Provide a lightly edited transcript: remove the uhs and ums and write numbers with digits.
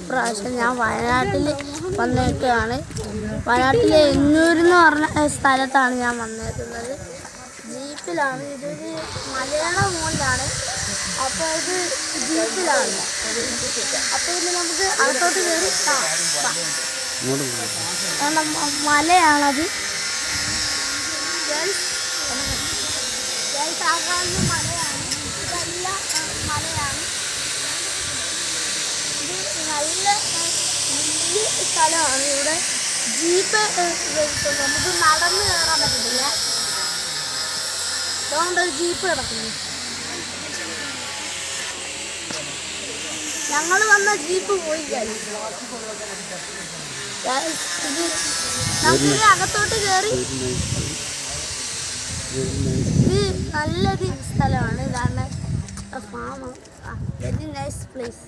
ഇപ്രാവശ്യം ഞാൻ വയനാട്ടിൽ വന്നേക്കുകയാണ്. വയനാട്ടിലെ എന്നൂരെന്ന് പറഞ്ഞ സ്ഥലത്താണ് ഞാൻ വന്നേക്കുന്നത്. ജീപ്പിലാണ്. ഇതൊരു മലയുടെ മുകളിലാണ്. അപ്പോൾ ഇത് ജീപ്പിലാണ്. അപ്പോൾ ഇത് നമുക്ക് അകത്തോട്ട് കയറി മലയാണത്. സാധാരണ മലയാണ്. ഇതെല്ലാം മലയാണ്. ഇത് നല്ല വലിയ സ്ഥലമാണ്. ഇവിടെ ജീപ്പ് നമുക്ക് നടന്ന് കയറാൻ പറ്റത്തില്ല. അതുകൊണ്ട് ജീപ്പ് കിടക്കുന്നു. ഞങ്ങൾ വന്ന ജീപ്പ് പോയി കഴിഞ്ഞു. നമുക്ക് അകത്തോട്ട് കയറി. ഇത് നല്ലൊരു സ്ഥലമാണ്. ഇതാണ് ഫാം. Very nice place.